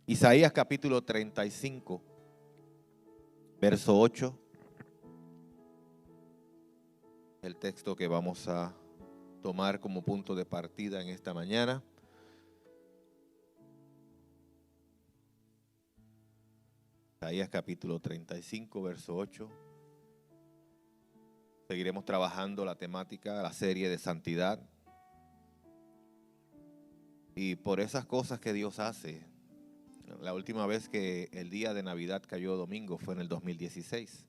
Isaías capítulo 35, verso 8. El texto que vamos a tomar como punto de partida en esta mañana. Isaías capítulo 35, verso 8. Seguiremos trabajando la temática, la serie de santidad. Y por esas cosas que Dios hace. La última vez que el día de Navidad cayó domingo fue en el 2016.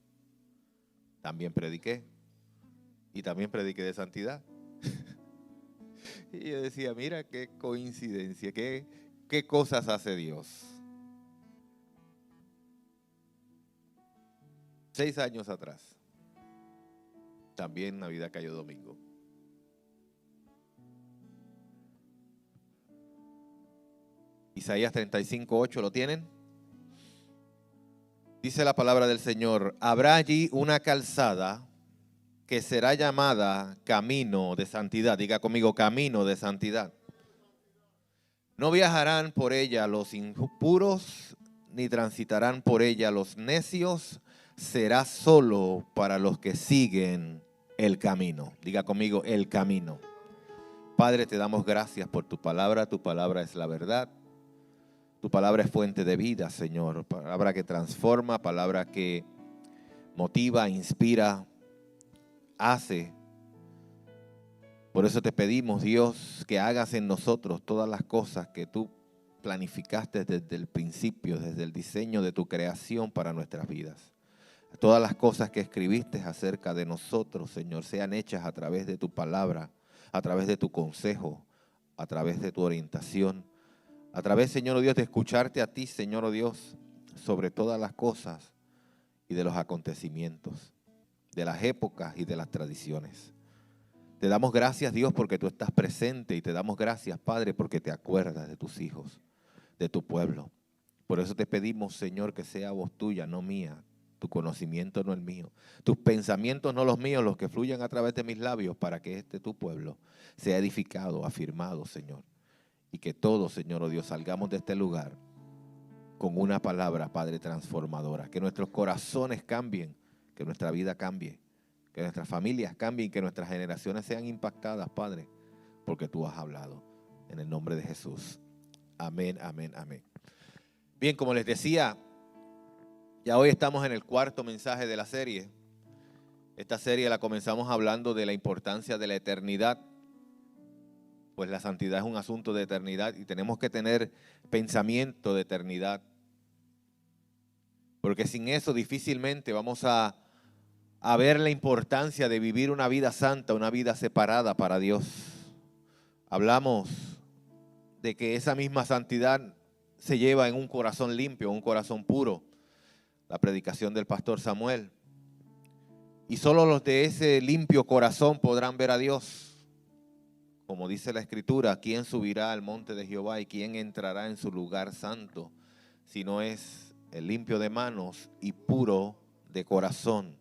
También prediqué. Y también prediqué de santidad. Y yo decía, mira qué coincidencia, qué cosas hace Dios. 6 años atrás, también Navidad cayó domingo. Isaías 35:8, ¿lo tienen? Dice la palabra del Señor: habrá allí una calzada que será llamada camino de santidad. Diga conmigo, camino de santidad. No viajarán por ella los impuros, ni transitarán por ella los necios. Será solo para los que siguen el camino. Diga conmigo, el camino. Padre, te damos gracias por tu palabra es la verdad. Tu palabra es fuente de vida, Señor. Palabra que transforma, palabra que motiva, inspira, hace. Por eso te pedimos, Dios, que hagas en nosotros todas las cosas que tú planificaste desde el principio, desde el diseño de tu creación para nuestras vidas. Todas las cosas que escribiste acerca de nosotros, Señor, sean hechas a través de tu palabra, a través de tu consejo, a través de tu orientación, a través, Señor Dios, de escucharte a ti, Señor Dios, sobre todas las cosas y de los acontecimientos, de las épocas y de las tradiciones. Te damos gracias, Dios, porque tú estás presente, y te damos gracias, Padre, porque te acuerdas de tus hijos, de tu pueblo. Por eso te pedimos, Señor, que sea voz tuya, no mía. Tu conocimiento no el mío. Tus pensamientos no los míos, los que fluyan a través de mis labios, para que tu pueblo sea edificado, afirmado, Señor. Y que todos, Señor, oh Dios, salgamos de este lugar con una palabra, Padre, transformadora. Que nuestros corazones cambien, que nuestra vida cambie, que nuestras familias cambien, que nuestras generaciones sean impactadas, Padre, porque tú has hablado. En el nombre de Jesús. Amén, amén, amén. Bien, como les decía, ya hoy estamos en el cuarto mensaje de la serie. Esta serie la comenzamos hablando de la importancia de la eternidad. Pues la santidad es un asunto de eternidad y tenemos que tener pensamiento de eternidad. Porque sin eso difícilmente vamos a ver la importancia de vivir una vida santa, una vida separada para Dios. Hablamos de que esa misma santidad se lleva en un corazón limpio, un corazón puro. La predicación del pastor Samuel. Y solo los de ese limpio corazón podrán ver a Dios. Como dice la Escritura, ¿quién subirá al monte de Jehová y quién entrará en su lugar santo? Si no es el limpio de manos y puro de corazón.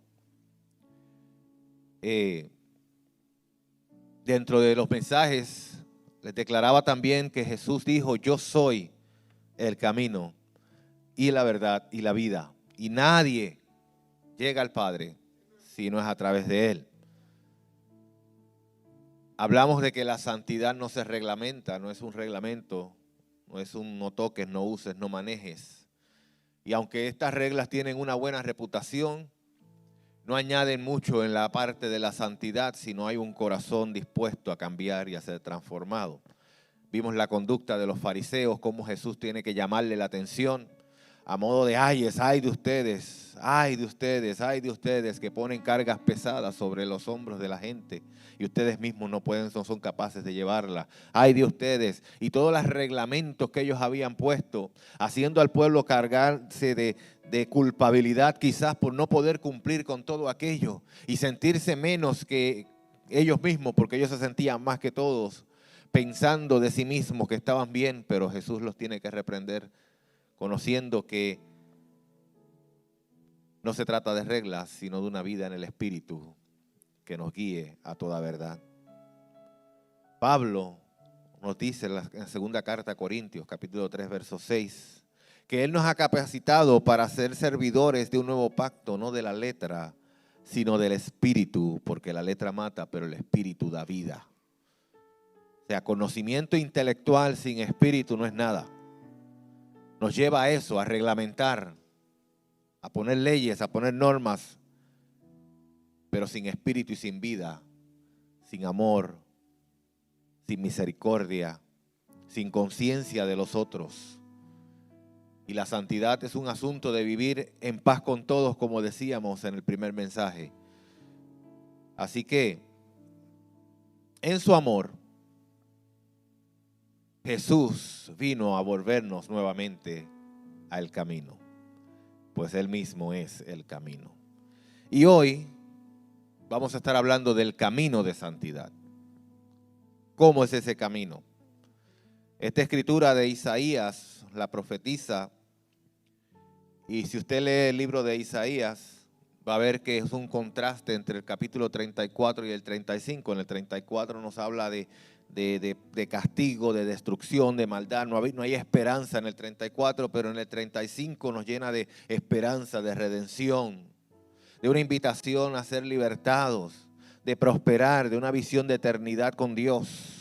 Dentro de los mensajes les declaraba también que Jesús dijo: yo soy el camino y la verdad y la vida. Y nadie llega al Padre si no es a través de Él. Hablamos de que la santidad no se reglamenta, no es un reglamento, no es un no toques, no uses, no manejes. Y aunque estas reglas tienen una buena reputación, no añaden mucho en la parte de la santidad si no hay un corazón dispuesto a cambiar y a ser transformado. Vimos la conducta de los fariseos, cómo Jesús tiene que llamarle la atención a modo de ayes, ay de ustedes, ay de ustedes, ay de ustedes que ponen cargas pesadas sobre los hombros de la gente y ustedes mismos no pueden, no son capaces de llevarla. Ay de ustedes, y todos los reglamentos que ellos habían puesto, haciendo al pueblo cargarse de culpabilidad quizás por no poder cumplir con todo aquello y sentirse menos que ellos mismos porque ellos se sentían más que todos, pensando de sí mismos que estaban bien, pero Jesús los tiene que reprender, conociendo que no se trata de reglas, sino de una vida en el Espíritu que nos guíe a toda verdad. Pablo nos dice en la segunda carta a Corintios, capítulo 3, verso 6, que Él nos ha capacitado para ser servidores de un nuevo pacto, no de la letra, sino del Espíritu, porque la letra mata, pero el Espíritu da vida. O sea, conocimiento intelectual sin Espíritu no es nada. Nos lleva a eso, a reglamentar, a poner leyes, a poner normas, pero sin Espíritu y sin vida, sin amor, sin misericordia, sin conciencia de los otros. Y la santidad es un asunto de vivir en paz con todos, como decíamos en el primer mensaje. Así que, en su amor, Jesús vino a volvernos nuevamente al camino, pues Él mismo es el camino. Y hoy vamos a estar hablando del camino de santidad. ¿Cómo es ese camino? Esta escritura de Isaías la profetiza, y si usted lee el libro de Isaías, va a ver que es un contraste entre el capítulo 34 y el 35. En el 34 nos habla de castigo, de destrucción, de maldad. No hay esperanza en el 34, pero en el 35 nos llena de esperanza, de redención, de una invitación a ser libertados, de prosperar, de una visión de eternidad con Dios.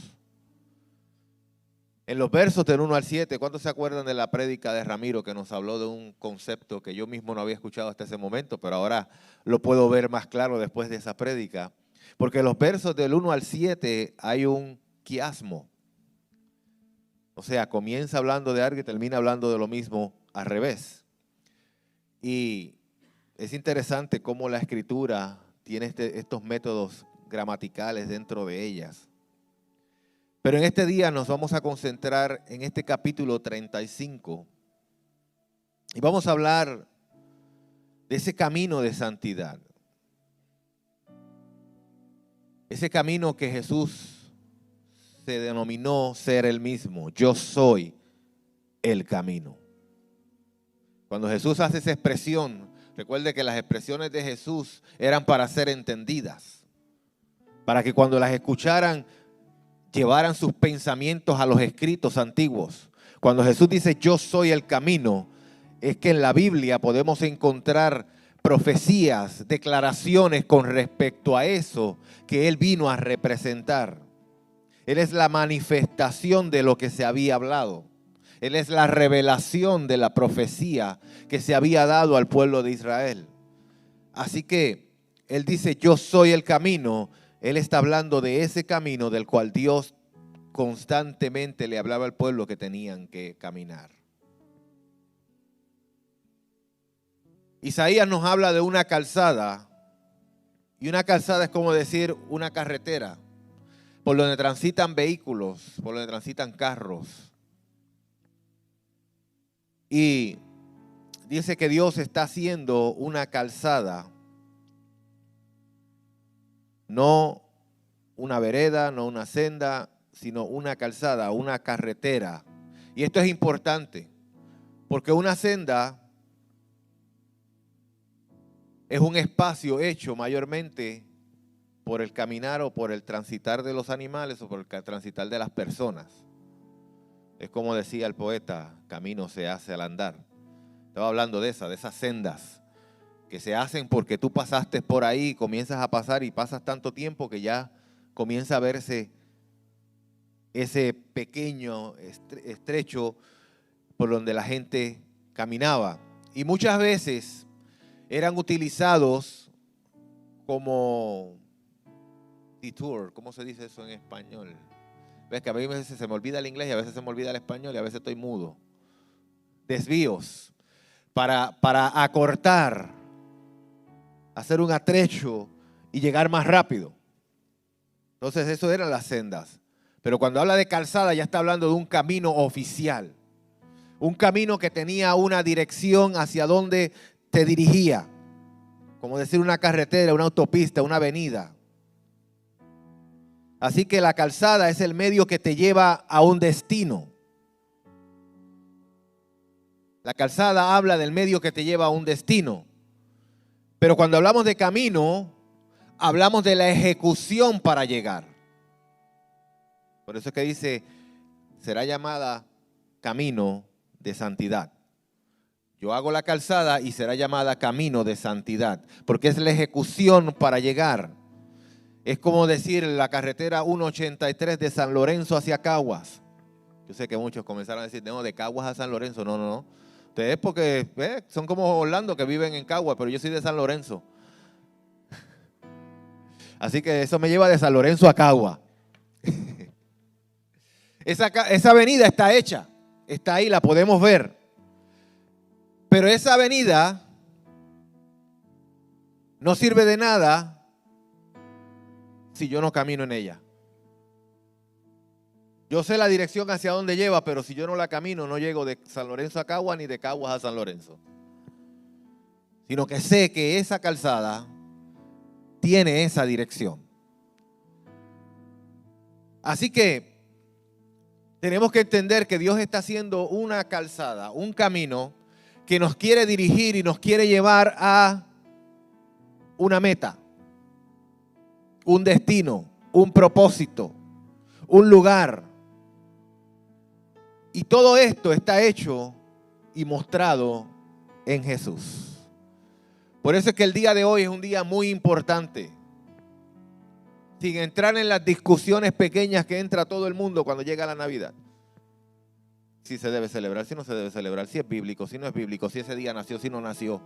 En los versos del 1 al 7, ¿cuántos se acuerdan de la prédica de Ramiro que nos habló de un concepto que yo mismo no había escuchado hasta ese momento, pero ahora lo puedo ver más claro después de esa prédica? Porque en los versos del 1 al 7 hay un quiasmo. O sea, comienza hablando de algo y termina hablando de lo mismo al revés. Y es interesante cómo la escritura tiene estos métodos gramaticales dentro de ellas. Pero en este día nos vamos a concentrar en este capítulo 35 y vamos a hablar de ese camino de santidad. Ese camino que Jesús se denominó ser el mismo. Yo soy el camino. Cuando Jesús hace esa expresión, recuerde que las expresiones de Jesús eran para ser entendidas, para que cuando las escucharan llevaran sus pensamientos a los escritos antiguos. Cuando Jesús dice yo soy el camino, es que en la Biblia podemos encontrar profecías, declaraciones con respecto a eso que Él vino a representar. Él es la manifestación de lo que se había hablado. Él es la revelación de la profecía que se había dado al pueblo de Israel. Así que Él dice yo soy el camino. Él está hablando de ese camino del cual Dios constantemente le hablaba al pueblo que tenían que caminar. Isaías nos habla de una calzada, y una calzada es como decir una carretera, por donde transitan vehículos, por donde transitan carros. Y dice que Dios está haciendo una calzada, no una vereda, no una senda, sino una calzada, una carretera. Y esto es importante, porque una senda es un espacio hecho mayormente por el caminar o por el transitar de los animales o por el transitar de las personas. Es como decía el poeta, camino se hace al andar. Estaba hablando de esas sendas que se hacen porque tú pasaste por ahí, comienzas a pasar y pasas tanto tiempo que ya comienza a verse ese pequeño estrecho por donde la gente caminaba. Y muchas veces eran utilizados como detour. ¿Cómo se dice eso en español? Ves que a veces se me olvida el inglés y a veces se me olvida el español y a veces estoy mudo. Desvíos para acortar, hacer un atrecho y llegar más rápido. Entonces eso eran las sendas. Pero cuando habla de calzada ya está hablando de un camino oficial. Un camino que tenía una dirección hacia donde te dirigía. Como decir una carretera, una autopista, una avenida. Así que la calzada es el medio que te lleva a un destino. La calzada habla del medio que te lleva a un destino. Pero cuando hablamos de camino, hablamos de la ejecución para llegar. Por eso es que dice, será llamada camino de santidad. Yo hago la calzada y será llamada camino de santidad, porque es la ejecución para llegar. Es como decir la carretera 183 de San Lorenzo hacia Caguas. Yo sé que muchos comenzaron a decir, no, de Caguas a San Lorenzo. No, no, no. Ustedes porque son como Orlando que viven en Caguas, pero yo soy de San Lorenzo. Así que eso me lleva de San Lorenzo a Caguas. Esa avenida está hecha, está ahí, la podemos ver. Pero esa avenida no sirve de nada si yo no camino en ella. Yo sé la dirección hacia dónde lleva, pero si yo no la camino, no llego de San Lorenzo a Caguas ni de Caguas a San Lorenzo. Sino que sé que esa calzada tiene esa dirección. Así que tenemos que entender que Dios está haciendo una calzada, un camino que nos quiere dirigir y nos quiere llevar a una meta, un destino, un propósito, un lugar. Y todo esto está hecho y mostrado en Jesús. Por eso es que el día de hoy es un día muy importante. Sin entrar en las discusiones pequeñas que entra todo el mundo cuando llega la Navidad. Si se debe celebrar, si no se debe celebrar, si es bíblico, si no es bíblico, si ese día nació, si no nació,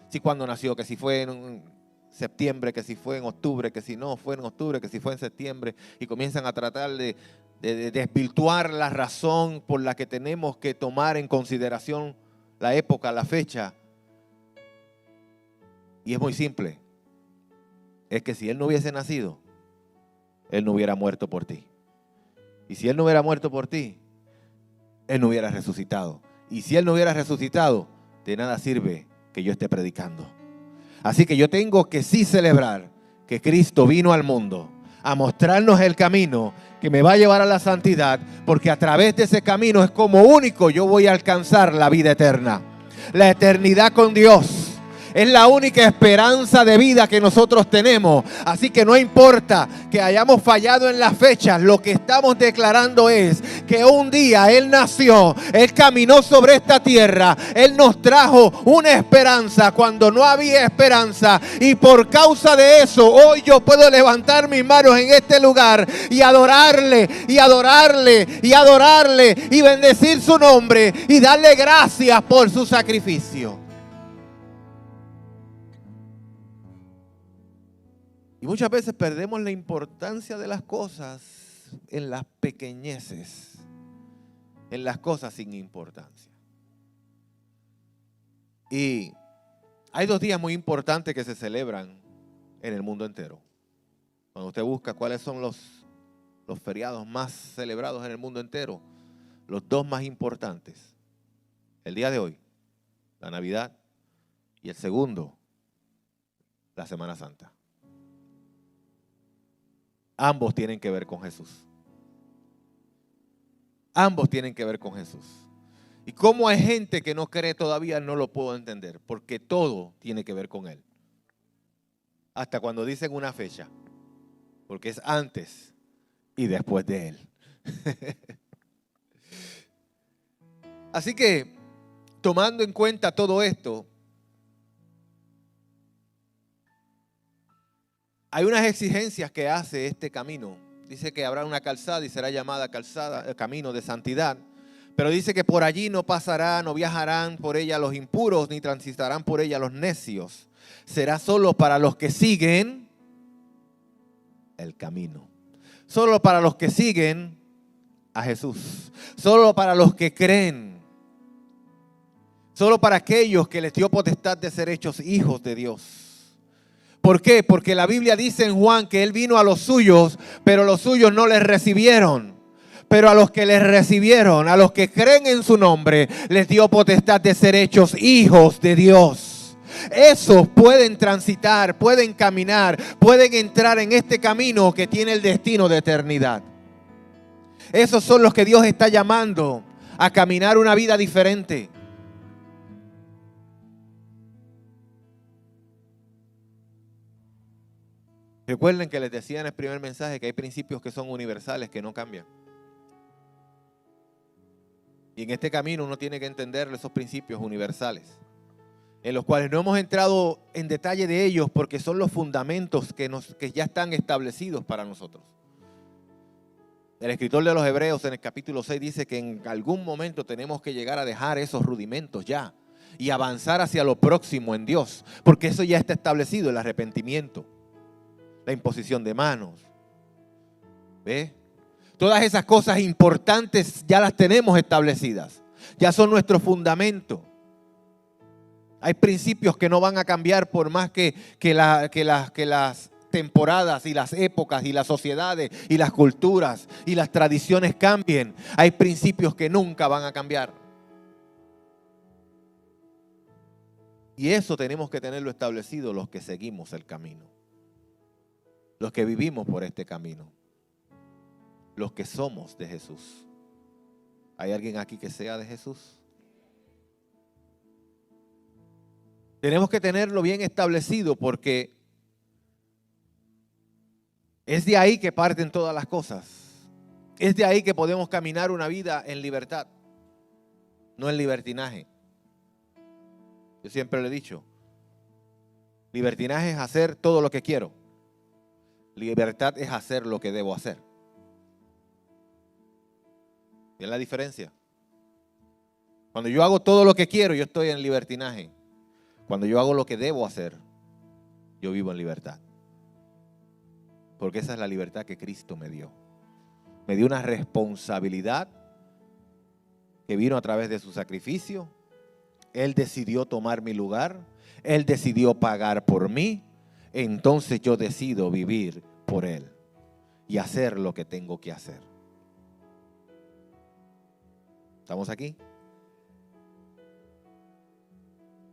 si cuándo nació, que si fue en septiembre, que si fue en octubre, que si no fue en octubre, que si fue en septiembre, y comienzan a tratar de desvirtuar la razón por la que tenemos que tomar en consideración la época, la fecha. Y es muy simple, es que si Él no hubiese nacido, Él no hubiera muerto por ti. Y si Él no hubiera muerto por ti, Él no hubiera resucitado. Y si Él no hubiera resucitado, de nada sirve que yo esté predicando. Así que yo tengo que sí celebrar que Cristo vino al mundo a mostrarnos el camino que me va a llevar a la santidad, porque a través de ese camino es como único yo voy a alcanzar la vida eterna. La eternidad con Dios. Es la única esperanza de vida que nosotros tenemos. Así que no importa que hayamos fallado en las fechas, lo que estamos declarando es que un día Él nació, Él caminó sobre esta tierra, Él nos trajo una esperanza cuando no había esperanza. Y por causa de eso, hoy yo puedo levantar mis manos en este lugar y adorarle, y adorarle, y adorarle, y bendecir su nombre, y darle gracias por su sacrificio. Y muchas veces perdemos la importancia de las cosas en las pequeñeces, en las cosas sin importancia. Y hay 2 días muy importantes que se celebran en el mundo entero. Cuando usted busca cuáles son los feriados más celebrados en el mundo entero, los 2 más importantes, el día de hoy, la Navidad, y el segundo, la Semana Santa. Ambos tienen que ver con Jesús. Ambos tienen que ver con Jesús. Y cómo hay gente que no cree todavía, no lo puedo entender, porque todo tiene que ver con Él. Hasta cuando dicen una fecha, porque es antes y después de Él. Así que, tomando en cuenta todo esto, hay unas exigencias que hace este camino. Dice que habrá una calzada y será llamada calzada, camino de santidad. Pero dice que por allí no pasarán, no viajarán por ella los impuros, ni transitarán por ella los necios. Será solo para los que siguen el camino. Solo para los que siguen a Jesús. Solo para los que creen. Solo para aquellos que les dio potestad de ser hechos hijos de Dios. ¿Por qué? Porque la Biblia dice en Juan que Él vino a los suyos, pero los suyos no les recibieron. Pero a los que les recibieron, a los que creen en su nombre, les dio potestad de ser hechos hijos de Dios. Esos pueden transitar, pueden caminar, pueden entrar en este camino que tiene el destino de eternidad. Esos son los que Dios está llamando a caminar una vida diferente. Recuerden que les decía en el primer mensaje que hay principios que son universales, que no cambian. Y en este camino uno tiene que entender esos principios universales, en los cuales no hemos entrado en detalle de ellos porque son los fundamentos que ya están establecidos para nosotros. El escritor de los Hebreos en el capítulo 6 dice que en algún momento tenemos que llegar a dejar esos rudimentos ya y avanzar hacia lo próximo en Dios, porque eso ya está establecido, el arrepentimiento, la imposición de manos. ¿Ve? Todas esas cosas importantes ya las tenemos establecidas, ya son nuestro fundamento. Hay principios que no van a cambiar por más que las temporadas y las épocas y las sociedades y las culturas y las tradiciones cambien. Hay principios que nunca van a cambiar. Y eso tenemos que tenerlo establecido los que seguimos el camino, los que vivimos por este camino, los que somos de Jesús. ¿Hay alguien aquí que sea de Jesús? Tenemos que tenerlo bien establecido porque es de ahí que parten todas las cosas. Es de ahí que podemos caminar una vida en libertad, no en libertinaje. Yo siempre le he dicho, libertinaje es hacer todo lo que quiero. Libertad es hacer lo que debo hacer. ¿Ven la diferencia? Cuando yo hago todo lo que quiero, yo estoy en libertinaje. Cuando yo hago lo que debo hacer, yo vivo en libertad. Porque esa es la libertad que Cristo me dio. Me dio una responsabilidad que vino a través de su sacrificio. Él decidió tomar mi lugar. Él decidió pagar por mí. Entonces yo decido vivir por Él y hacer lo que tengo que hacer. ¿Estamos aquí?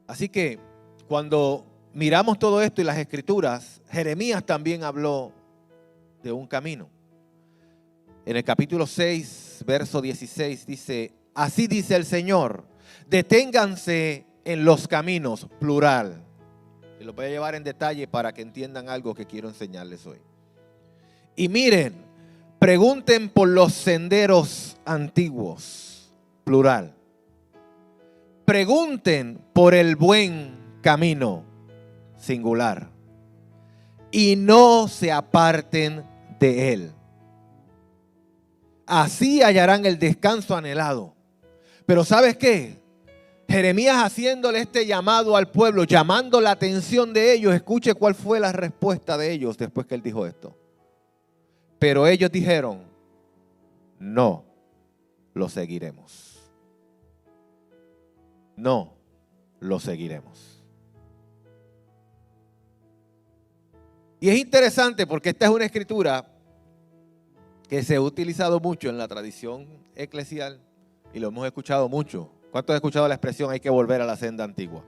Así que cuando miramos todo esto y las Escrituras, Jeremías también habló de un camino. En el capítulo 6, verso 16 dice, así dice el Señor, deténganse en los caminos, plural. Y lo voy a llevar en detalle para que entiendan algo que quiero enseñarles hoy. Y miren, pregunten por los senderos antiguos, plural. Pregunten por el buen camino, singular, y no se aparten de él. Así hallarán el descanso anhelado. Pero ¿sabes qué? Jeremías haciéndole este llamado al pueblo, llamando la atención de ellos, escuche cuál fue la respuesta de ellos después que él dijo esto. Pero ellos dijeron, no lo seguiremos. No lo seguiremos. Y es interesante porque esta es una escritura que se ha utilizado mucho en la tradición eclesial y lo hemos escuchado mucho. ¿Cuántos han escuchado la expresión hay que volver a la senda antigua?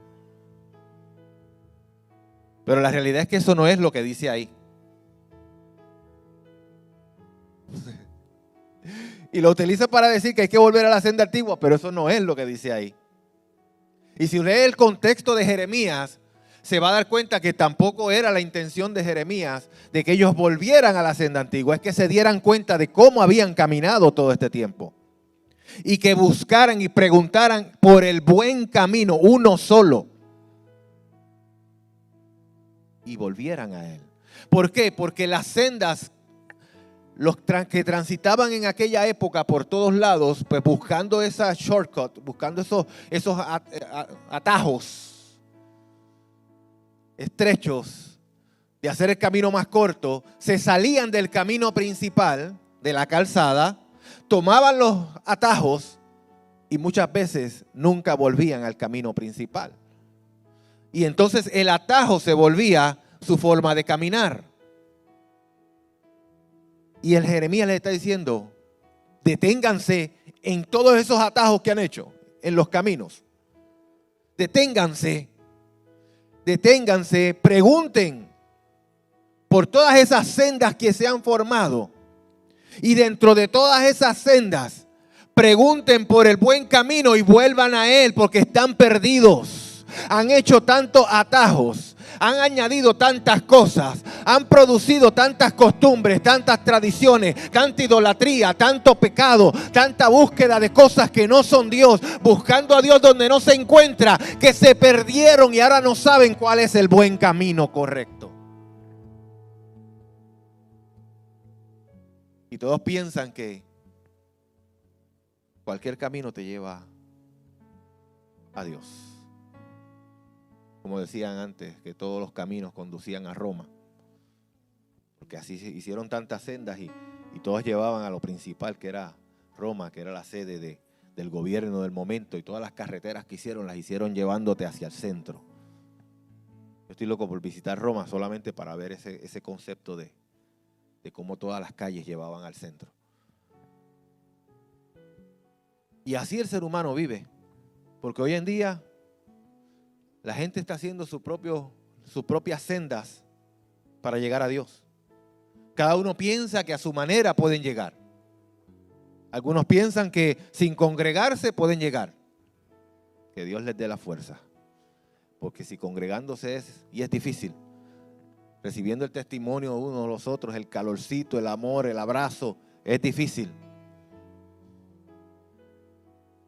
Pero la realidad es que eso no es lo que dice ahí. Y lo utiliza para decir que hay que volver a la senda antigua, pero eso no es lo que dice ahí. Y si lee el contexto de Jeremías, se va a dar cuenta que tampoco era la intención de Jeremías de que ellos volvieran a la senda antigua, es que se dieran cuenta de cómo habían caminado todo este tiempo. Y que buscaran y preguntaran por el buen camino, uno solo. Y volvieran a él. ¿Por qué? Porque las sendas, los que transitaban en aquella época por todos lados, pues buscando esa shortcut, buscando esos atajos estrechos de hacer el camino más corto, se salían del camino principal, de la calzada, tomaban los atajos y muchas veces nunca volvían al camino principal. Y entonces el atajo se volvía su forma de caminar. Y el Jeremías le está diciendo, deténganse en todos esos atajos que han hecho, en los caminos. Deténganse, pregunten por todas esas sendas que se han formado. Y dentro de todas esas sendas, pregunten por el buen camino y vuelvan a él porque están perdidos. Han hecho tantos atajos, han añadido tantas cosas, han producido tantas costumbres, tantas tradiciones, tanta idolatría, tanto pecado, tanta búsqueda de cosas que no son Dios, buscando a Dios donde no se encuentra, que se perdieron y ahora no saben cuál es el buen camino correcto. Y todos piensan que cualquier camino te lleva a Dios. Como decían antes, que todos los caminos conducían a Roma. Porque así se hicieron tantas sendas y todas llevaban a lo principal, que era Roma, que era la sede del gobierno del momento. Y todas las carreteras que hicieron, las hicieron llevándote hacia el centro. Yo estoy loco por visitar Roma solamente para ver ese concepto de cómo todas las calles llevaban al centro. Y así el ser humano vive. Porque hoy en día la gente está haciendo sus propias sendas para llegar a Dios. Cada uno piensa que a su manera pueden llegar. Algunos piensan que sin congregarse pueden llegar. Que Dios les dé la fuerza. Porque si congregándose es difícil. Recibiendo el testimonio de unos de los otros, el calorcito, el amor, el abrazo, es difícil.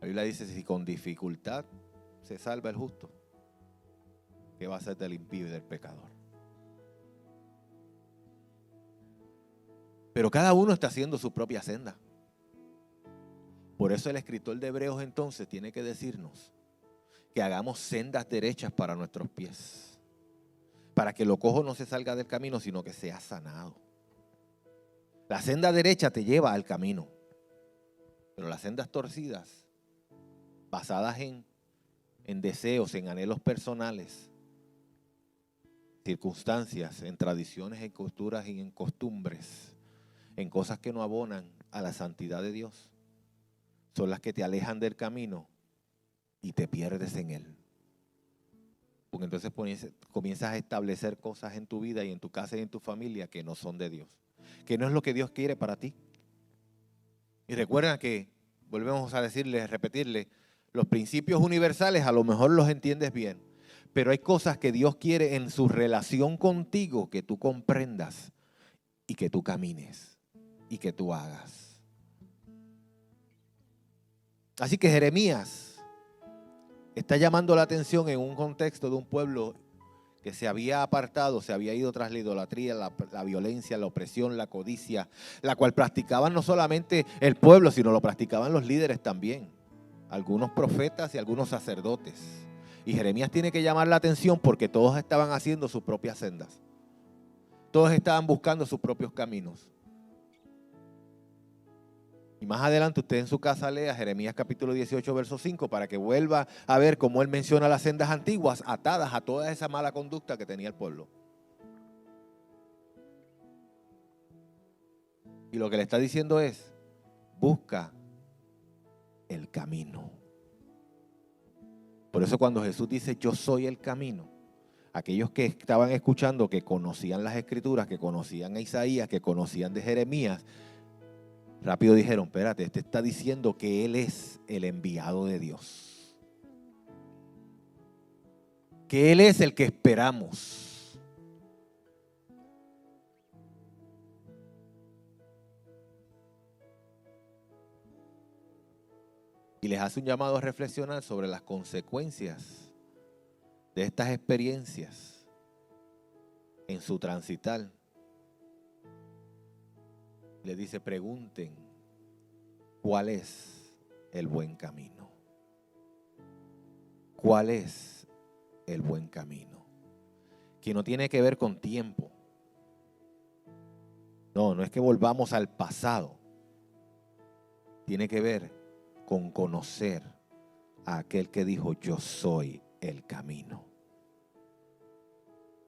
La Biblia dice, si con dificultad se salva el justo, ¿qué va a ser del impío y del pecador? Pero cada uno está haciendo su propia senda. Por eso el escritor de Hebreos entonces tiene que decirnos que hagamos sendas derechas para nuestros pies. Para que lo cojo no se salga del camino, sino que sea sanado. La senda derecha te lleva al camino. Pero las sendas torcidas, basadas en deseos, en anhelos personales, circunstancias, en tradiciones, en culturas y en costumbres, en cosas que no abonan a la santidad de Dios, son las que te alejan del camino y te pierdes en él. Porque entonces comienzas a establecer cosas en tu vida y en tu casa y en tu familia que no son de Dios, que no es lo que Dios quiere para ti. Y recuerda que, volvemos a decirle, repetirle, los principios universales a lo mejor los entiendes bien, pero hay cosas que Dios quiere en su relación contigo que tú comprendas y que tú camines y que tú hagas. Así que Jeremías está llamando la atención en un contexto de un pueblo que se había apartado, se había ido tras la idolatría, la violencia, la opresión, la codicia, la cual practicaban no solamente el pueblo, sino lo practicaban los líderes también, algunos profetas y algunos sacerdotes. Y Jeremías tiene que llamar la atención porque todos estaban haciendo sus propias sendas. Todos estaban buscando sus propios caminos. Y más adelante usted en su casa lea Jeremías capítulo 18, verso 5, para que vuelva a ver cómo él menciona las sendas antiguas atadas a toda esa mala conducta que tenía el pueblo. Y lo que le está diciendo es, busca el camino. Por eso cuando Jesús dice, yo soy el camino, aquellos que estaban escuchando, que conocían las escrituras, que conocían a Isaías, que conocían de Jeremías, rápido dijeron, espérate, este está diciendo que Él es el enviado de Dios. Que Él es el que esperamos. Y les hace un llamado a reflexionar sobre las consecuencias de estas experiencias en su transitar. Les dice, pregunten cuál es el buen camino. ¿Cuál es el buen camino? Que no tiene que ver con tiempo. No es que volvamos al pasado. Tiene que ver con conocer a aquel que dijo, yo soy el camino.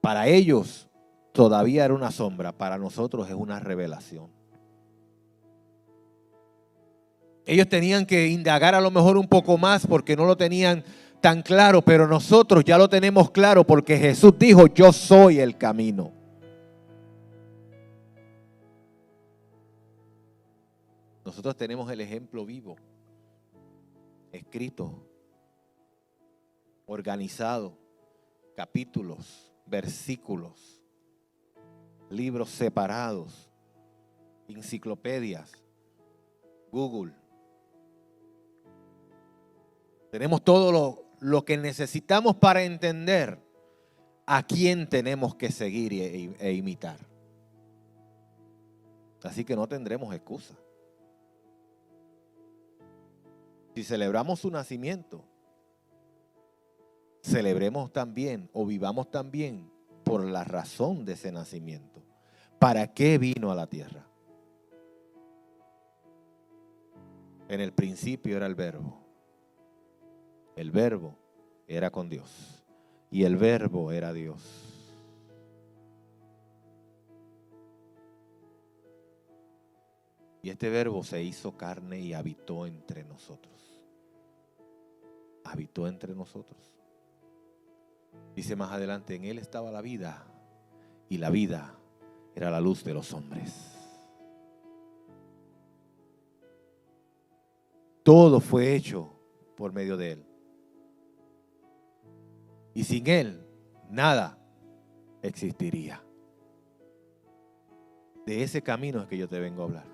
Para ellos todavía era una sombra, para nosotros es una revelación. Ellos tenían que indagar a lo mejor un poco más porque no lo tenían tan claro, pero nosotros ya lo tenemos claro porque Jesús dijo, yo soy el camino. Nosotros tenemos el ejemplo vivo, escrito, organizado, capítulos, versículos, libros separados, enciclopedias, Google. Tenemos todo lo que necesitamos para entender a quién tenemos que seguir e imitar. Así que no tendremos excusa. Si celebramos su nacimiento, celebremos también o vivamos también por la razón de ese nacimiento. ¿Para qué vino a la tierra? En el principio era el Verbo. El Verbo era con Dios. Y el Verbo era Dios. Y este Verbo se hizo carne y habitó entre nosotros. Habitó entre nosotros. Dice más adelante, en Él estaba la vida. Y la vida era la luz de los hombres. Todo fue hecho por medio de Él. Y sin Él, nada existiría. De ese camino es que yo te vengo a hablar.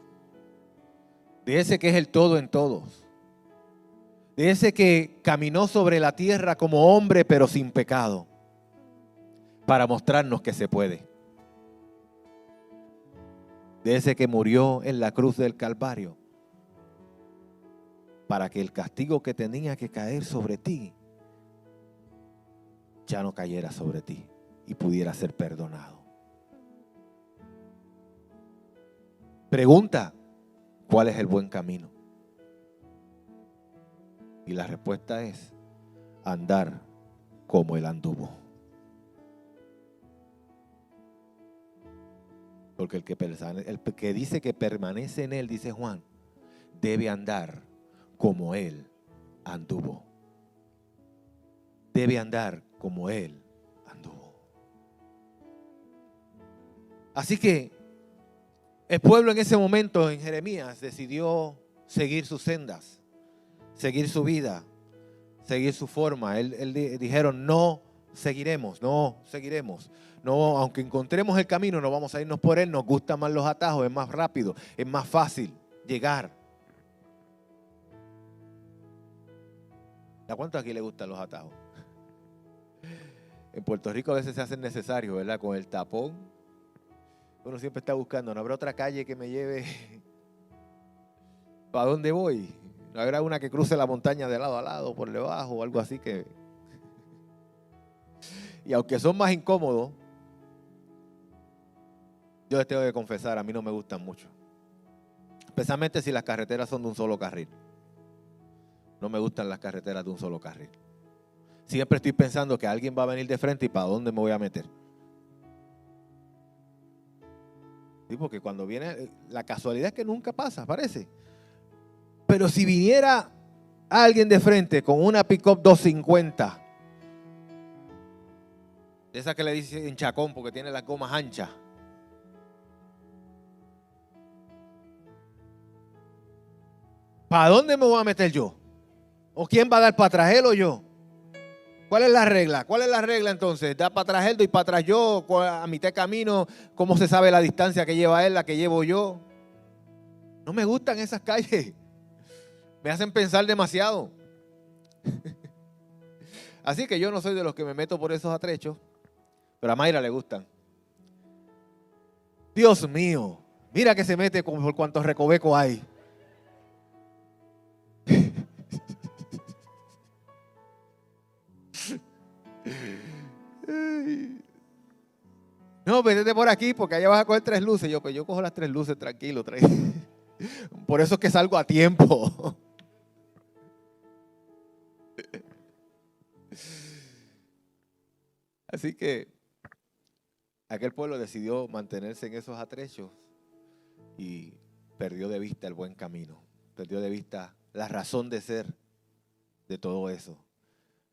De ese que es el todo en todos. De ese que caminó sobre la tierra como hombre pero sin pecado. Para mostrarnos que se puede. De ese que murió en la cruz del Calvario. Para que el castigo que tenía que caer sobre ti ya no cayera sobre ti y pudiera ser perdonado. Pregunta, ¿cuál es el buen camino? Y la respuesta es andar como Él anduvo. Porque el que dice que permanece en Él, dice Juan, debe andar como Él anduvo. Debe andar como Él anduvo. Así que el pueblo en ese momento, en Jeremías, decidió seguir sus sendas, seguir su vida, seguir su forma. Dijeron, no seguiremos. No, aunque encontremos el camino, no vamos a irnos por él. Nos gustan más los atajos, es más rápido, es más fácil llegar. ¿A cuántos aquí les gustan los atajos? En Puerto Rico a veces se hacen necesarios, ¿verdad? Con el tapón. Uno siempre está buscando, ¿no habrá otra calle que me lleve para dónde voy? ¿No habrá una que cruce la montaña de lado a lado, por debajo o algo así que... Y aunque son más incómodos, yo les tengo que confesar, a mí no me gustan mucho. Especialmente si las carreteras son de un solo carril. No me gustan las carreteras de un solo carril. Siempre estoy pensando que alguien va a venir de frente y para dónde me voy a meter. Sí, porque cuando viene, la casualidad es que nunca pasa, parece. Pero si viniera alguien de frente con una pick-up 250, de esa que le dicen chacón porque tiene las gomas anchas, ¿para dónde me voy a meter yo? ¿O quién va a dar para atrás, él o yo? ¿Cuál es la regla? ¿Cuál es la regla entonces? ¿Da para atrás él, doy para atrás yo? A mitad de camino, ¿cómo se sabe la distancia que lleva él, la que llevo yo? No me gustan esas calles. Me hacen pensar demasiado. Así que yo no soy de los que me meto por esos atrechos, pero a Mayra le gustan. Dios mío, mira que se mete por cuantos recovecos hay. No, vete por aquí porque allá vas a coger 3 luces. Pues yo cojo las 3 luces tranquilo. Por eso es que salgo a tiempo. Así que aquel pueblo decidió mantenerse en esos atrechos y perdió de vista el buen camino. Perdió de vista la razón de ser de todo eso,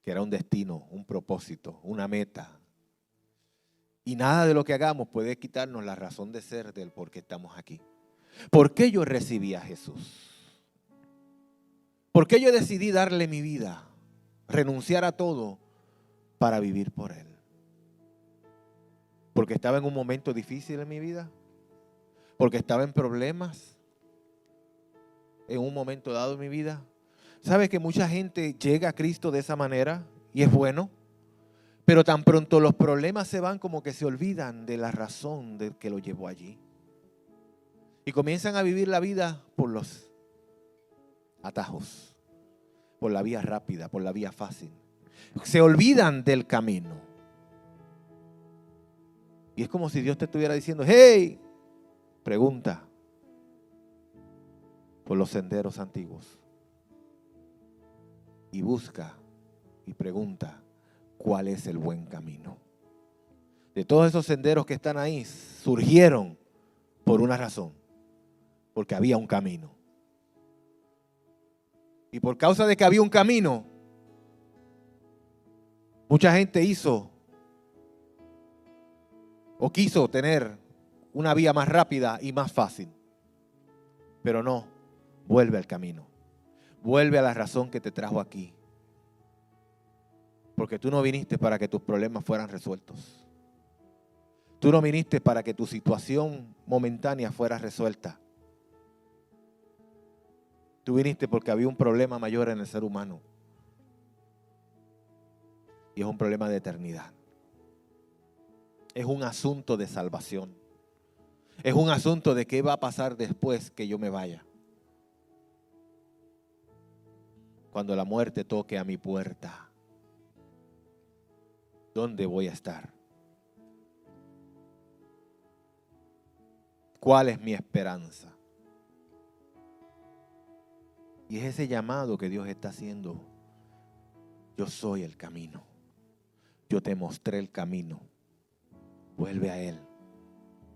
que era un destino, un propósito, una meta. Y nada de lo que hagamos puede quitarnos la razón de ser del por qué estamos aquí. ¿Por qué yo recibí a Jesús? ¿Por qué yo decidí darle mi vida? Renunciar a todo para vivir por Él. porque estaba en un momento difícil en mi vida, porque estaba en problemas en un momento dado en mi vida. ¿Sabe que mucha gente llega a Cristo de esa manera y es bueno? Pero tan pronto los problemas se van, como que se olvidan de la razón de que lo llevó allí. Y comienzan a vivir la vida por los atajos, por la vía rápida, por la vía fácil. Se olvidan del camino. Y es como si Dios te estuviera diciendo: hey, pregunta por los senderos antiguos. Y busca y pregunta cuál es el buen camino. De todos esos senderos que están ahí, surgieron por una razón, porque había un camino. Y por causa de que había un camino, mucha gente hizo o quiso tener una vía más rápida y más fácil. Pero no, vuelve al camino. Vuelve a la razón que te trajo aquí. Porque tú no viniste para que tus problemas fueran resueltos. Tú no viniste para que tu situación momentánea fuera resuelta. Tú viniste porque había un problema mayor en el ser humano. Y es un problema de eternidad. Es un asunto de salvación. Es un asunto de qué va a pasar después que yo me vaya. Cuando la muerte toque a mi puerta, ¿dónde voy a estar? ¿Cuál es mi esperanza? Y es ese llamado que Dios está haciendo. Yo soy el camino. Yo te mostré el camino. Vuelve a Él.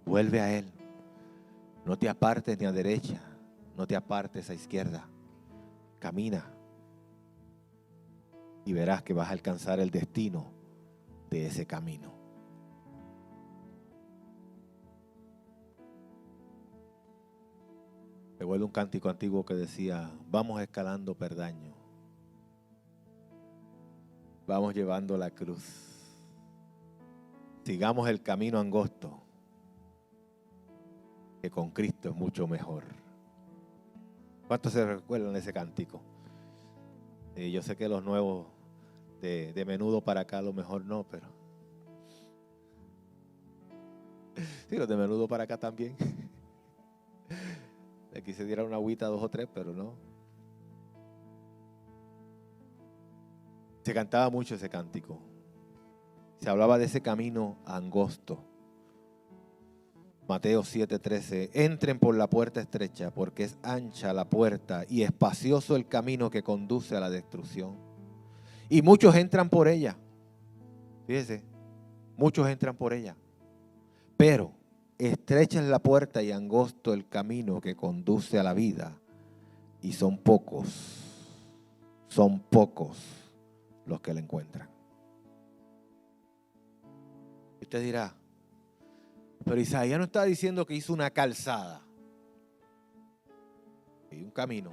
Vuelve a Él. No te apartes ni a derecha. No te apartes a izquierda. Camina. Y verás que vas a alcanzar el destino de ese camino. Recuerdo un cántico antiguo que decía: vamos escalando peldaño, vamos llevando la cruz, sigamos el camino angosto, que con Cristo es mucho mejor. ¿Cuántos se recuerdan de ese cántico? Yo sé que los nuevos de menudo para acá a lo mejor no, pero sí, los de menudo para acá también. Aquí se diera una agüita, 2 o 3, pero no. Se cantaba mucho ese cántico. Se hablaba de ese camino angosto. Mateo 7:13. Entren por la puerta estrecha, porque es ancha la puerta y espacioso el camino que conduce a la destrucción. Y muchos entran por ella. Fíjese, muchos entran por ella. Pero estrecha es la puerta y angosto el camino que conduce a la vida, y son pocos los que la encuentran. Y usted dirá: pero Isaías no está diciendo que hizo una calzada y un camino.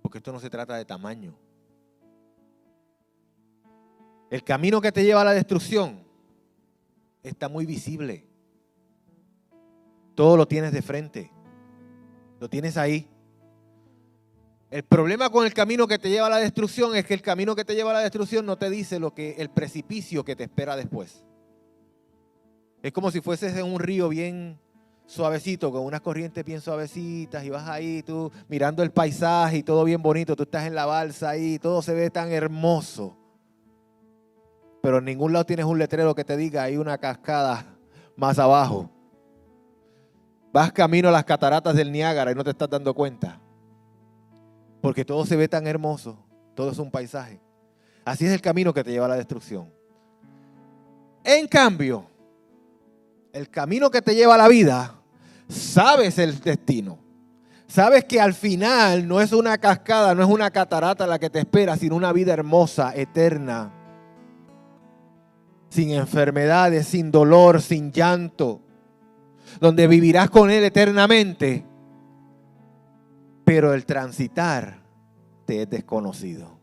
Porque esto no se trata de tamaño. El camino que te lleva a la destrucción está muy visible. Todo lo tienes de frente. Lo tienes ahí. El problema con el camino que te lleva a la destrucción es que el camino que te lleva a la destrucción no te dice el precipicio que te espera después. Es como si fueses en un río bien suavecito, con unas corrientes bien suavecitas, y vas ahí tú mirando el paisaje y todo bien bonito. Tú estás en la balsa ahí, todo se ve tan hermoso. Pero en ningún lado tienes un letrero que te diga hay una cascada más abajo. Vas camino a las cataratas del Niágara y no te estás dando cuenta. Porque todo se ve tan hermoso, todo es un paisaje. Así es el camino que te lleva a la destrucción. En cambio, el camino que te lleva a la vida, sabes el destino. Sabes que al final no es una cascada, no es una catarata la que te espera, sino una vida hermosa, eterna. Sin enfermedades, sin dolor, sin llanto. Donde vivirás con Él eternamente. Pero el transitar te es desconocido.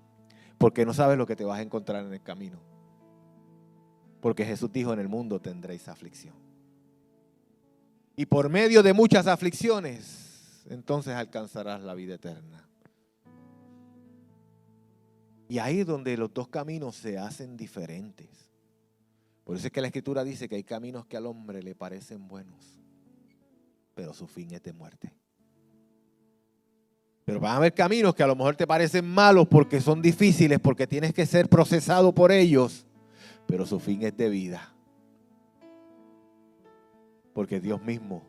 Porque no sabes lo que te vas a encontrar en el camino. Porque Jesús dijo, en el mundo tendréis aflicción. Y por medio de muchas aflicciones, entonces alcanzarás la vida eterna. Y ahí es donde los dos caminos se hacen diferentes. Por eso es que la Escritura dice que hay caminos que al hombre le parecen buenos, pero su fin es de muerte. Pero van a haber caminos que a lo mejor te parecen malos porque son difíciles, porque tienes que ser procesado por ellos, pero su fin es de vida. Porque Dios mismo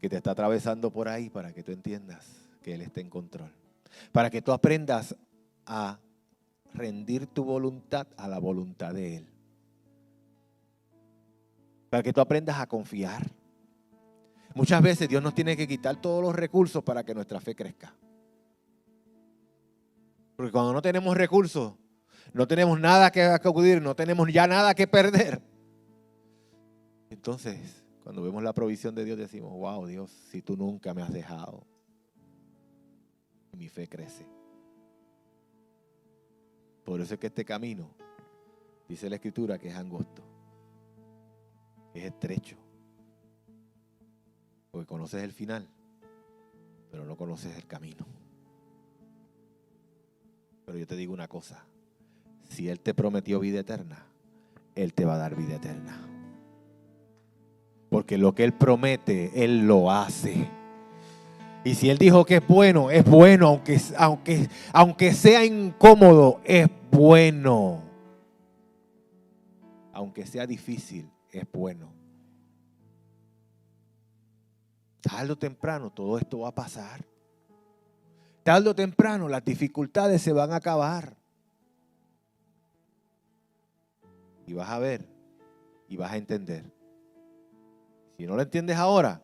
que te está atravesando por ahí para que tú entiendas que Él está en control. Para que tú aprendas a rendir tu voluntad a la voluntad de Él. Para que tú aprendas a confiar. Muchas veces Dios nos tiene que quitar todos los recursos para que nuestra fe crezca. Porque cuando no tenemos recursos, no tenemos nada que acudir, no tenemos ya nada que perder. Entonces, cuando vemos la provisión de Dios, decimos, wow, Dios, si tú nunca me has dejado, mi fe crece. Por eso es que este camino, dice la Escritura, que es angosto, es estrecho. Porque conoces el final, pero no conoces el camino. Pero yo te digo una cosa, si Él te prometió vida eterna, Él te va a dar vida eterna. Porque lo que Él promete, Él lo hace. Y si Él dijo que es bueno, aunque sea incómodo, es bueno. Aunque sea difícil, es bueno. Tarde o temprano todo esto va a pasar. Tarde o temprano las dificultades se van a acabar. Y vas a ver y vas a entender. Si no lo entiendes ahora,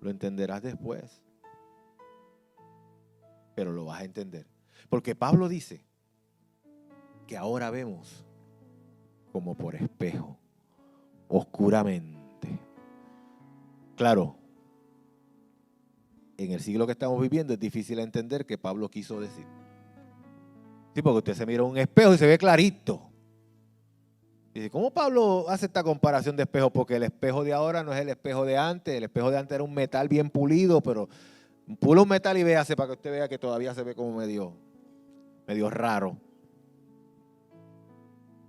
lo entenderás después. Pero lo vas a entender. Porque Pablo dice que ahora vemos como por espejo, oscuramente. Claro, en el siglo que estamos viviendo es difícil entender qué Pablo quiso decir. Sí, porque usted se mira en un espejo y se ve clarito. Dice, ¿cómo Pablo hace esta comparación de espejo? Porque el espejo de ahora no es el espejo de antes. El espejo de antes era un metal bien pulido, pero pula un metal y véase para que usted vea que todavía se ve como medio raro.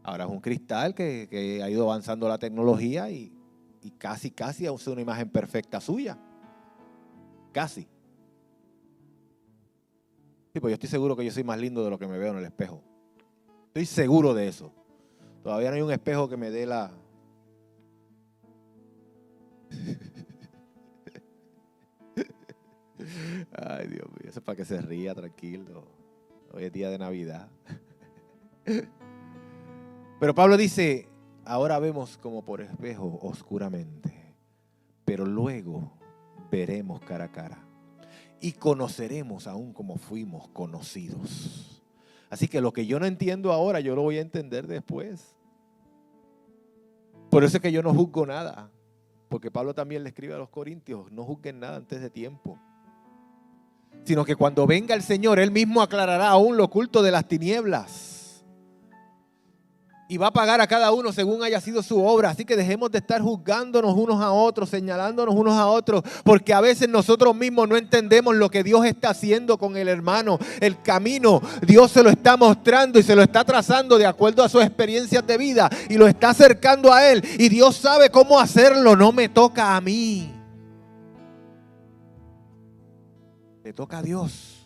Ahora es un cristal que ha ido avanzando la tecnología y casi hace una imagen perfecta suya. Casi. Sí, pues yo estoy seguro que yo soy más lindo de lo que me veo en el espejo. Estoy seguro de eso. Todavía no hay un espejo que me dé la... Ay, Dios mío, eso es para que se ría tranquilo. Hoy es día de Navidad. Pero Pablo dice, ahora vemos como por espejo oscuramente, pero luego veremos cara a cara y conoceremos aún como fuimos conocidos. Así que lo que yo no entiendo ahora, yo lo voy a entender después. Por eso es que yo no juzgo nada, porque Pablo también le escribe a los corintios, no juzguen nada antes de tiempo. Sino que cuando venga el Señor, Él mismo aclarará aún lo oculto de las tinieblas. Y va a pagar a cada uno según haya sido su obra. Así que dejemos de estar juzgándonos unos a otros, señalándonos unos a otros, porque a veces nosotros mismos no entendemos lo que Dios está haciendo con el hermano. El camino, Dios se lo está mostrando y se lo está trazando de acuerdo a sus experiencias de vida y lo está acercando a Él. Y Dios sabe cómo hacerlo, no me toca a mí. Le toca a Dios.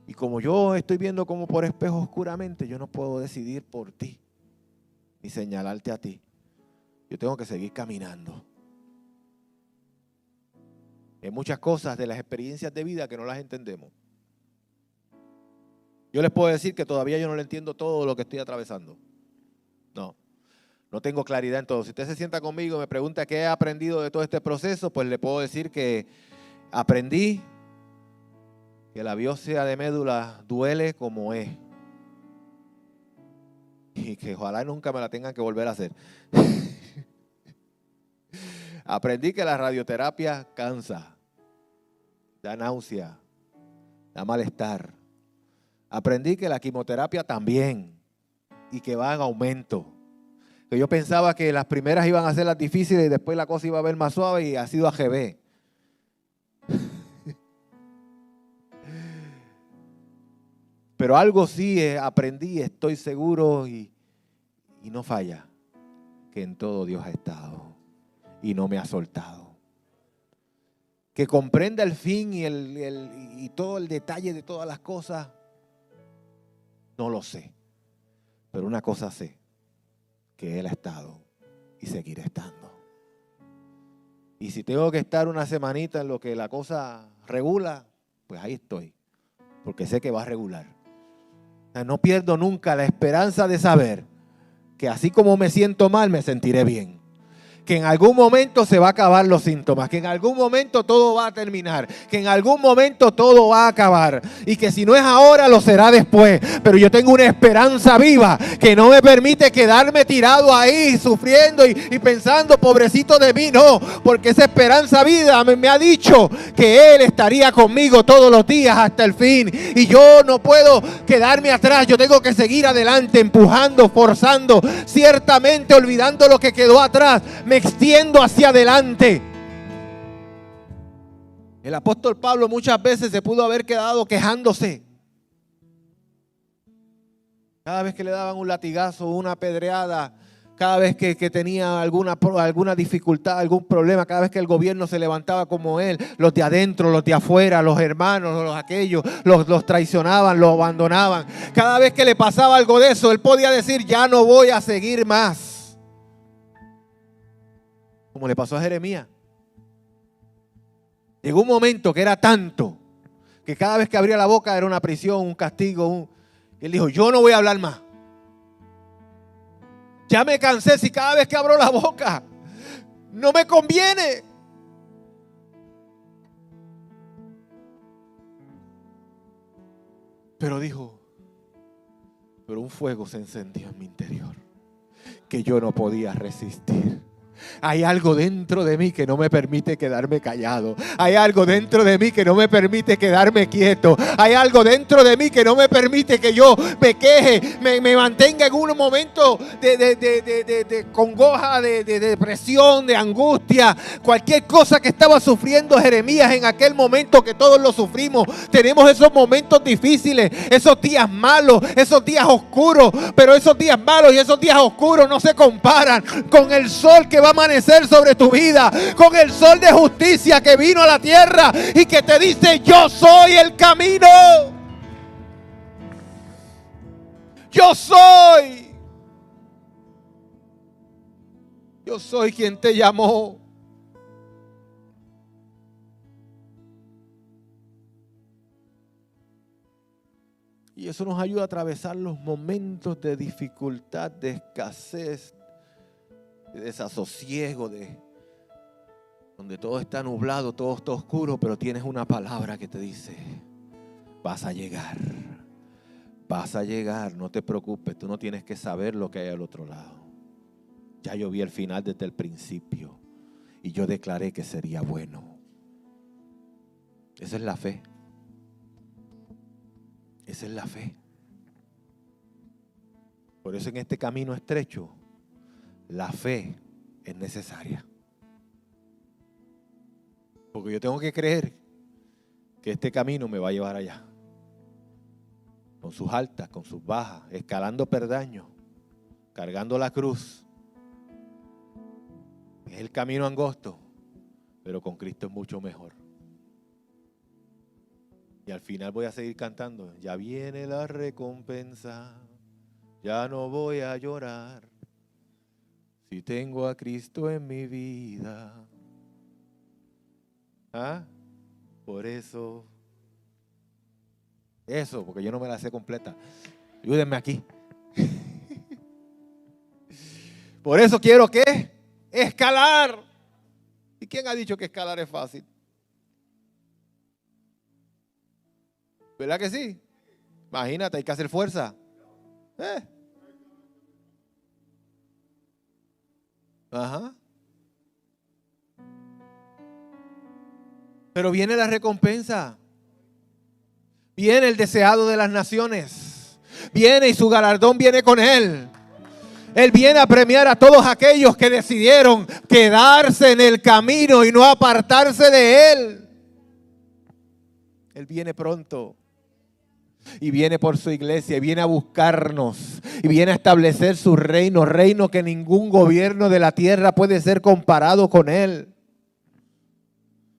Y como yo estoy viendo como por espejo oscuramente, yo no puedo decidir por ti, ni señalarte a ti. Yo tengo que seguir caminando. Hay muchas cosas de las experiencias de vida que no las entendemos. Yo les puedo decir que todavía yo no le entiendo todo lo que estoy atravesando. No tengo claridad en todo. Si usted se sienta conmigo y me pregunta qué he aprendido de todo este proceso, pues le puedo decir que aprendí que la biopsia de médula duele como es. Y que ojalá nunca me la tengan que volver a hacer. Aprendí que la radioterapia cansa, da náusea, da malestar. Aprendí que la quimioterapia también y que va en aumento. Que yo pensaba que las primeras iban a ser las difíciles y después la cosa iba a ver más suave y ha sido AGB. Pero algo sí aprendí, estoy seguro y no falla, que en todo Dios ha estado y no me ha soltado. Que comprenda el fin y todo el detalle de todas las cosas, no lo sé. Pero una cosa sé, que Él ha estado y seguirá estando. Y si tengo que estar una semanita en lo que la cosa regula, pues ahí estoy, porque sé que va a regular. O sea, no pierdo nunca la esperanza de saber que así como me siento mal, me sentiré bien. Que en algún momento se va a acabar los síntomas, que en algún momento todo va a terminar, que en algún momento todo va a acabar y que si no es ahora lo será después. Pero yo tengo una esperanza viva que no me permite quedarme tirado ahí sufriendo y pensando pobrecito de mí, no, porque esa esperanza viva me ha dicho que Él estaría conmigo todos los días hasta el fin y yo no puedo quedarme atrás, yo tengo que seguir adelante, empujando, forzando, ciertamente olvidando lo que quedó atrás. Me extiendo hacia adelante. El apóstol Pablo muchas veces se pudo haber quedado quejándose. Cada vez que le daban un latigazo, una apedreada, cada vez que tenía alguna dificultad, algún problema, cada vez que el gobierno se levantaba como él, los de adentro, los de afuera, los hermanos, los aquellos, los traicionaban, los abandonaban. Cada vez que le pasaba algo de eso, él podía decir, ya no voy a seguir más. Como le pasó a Jeremías. Llegó un momento que era tanto que cada vez que abría la boca era una prisión, un castigo. Y él dijo, yo no voy a hablar más. Ya me cansé si cada vez que abro la boca no me conviene. Pero dijo, pero un fuego se encendió en mi interior que yo no podía resistir. Hay algo dentro de mí que no me permite quedarme callado. Hay algo dentro de mí que no me permite quedarme quieto. Hay algo dentro de mí que no me permite que yo me queje, me mantenga en un momento de congoja, de depresión, de angustia. Cualquier cosa que estaba sufriendo Jeremías en aquel momento, que todos lo sufrimos. Tenemos esos momentos difíciles, esos días malos, esos días oscuros. Pero esos días malos y esos días oscuros no se comparan con el sol que va a amanecer sobre tu vida, con el sol de justicia que vino a la tierra y que te dice, yo soy el camino. Yo soy quien te llamó. Y eso nos ayuda a atravesar los momentos de dificultad, de escasez, de desasosiego, donde todo está nublado, todo está oscuro, pero tienes una palabra que te dice, vas a llegar, no te preocupes, tú no tienes que saber lo que hay al otro lado. Ya yo vi el final desde el principio y yo declaré que sería bueno. Esa es la fe. Esa es la fe. Por eso en este camino estrecho, la fe es necesaria. Porque yo tengo que creer que este camino me va a llevar allá. Con sus altas, con sus bajas, escalando peldaños, cargando la cruz. Es el camino angosto, pero con Cristo es mucho mejor. Y al final voy a seguir cantando. Ya viene la recompensa, ya no voy a llorar. Si tengo a Cristo en mi vida. Por eso, porque yo no me la sé completa. Ayúdenme aquí. Por eso quiero que escalar. ¿Y quién ha dicho que escalar es fácil? ¿Verdad que sí? Imagínate, hay que hacer fuerza. Ajá. Pero viene la recompensa. Viene el deseado de las naciones. Viene y su galardón viene con él. Él viene a premiar a todos aquellos que decidieron quedarse en el camino y no apartarse de Él. Él viene pronto. Y viene por su iglesia, y viene a buscarnos, y viene a establecer su reino, reino que ningún gobierno de la tierra puede ser comparado con Él.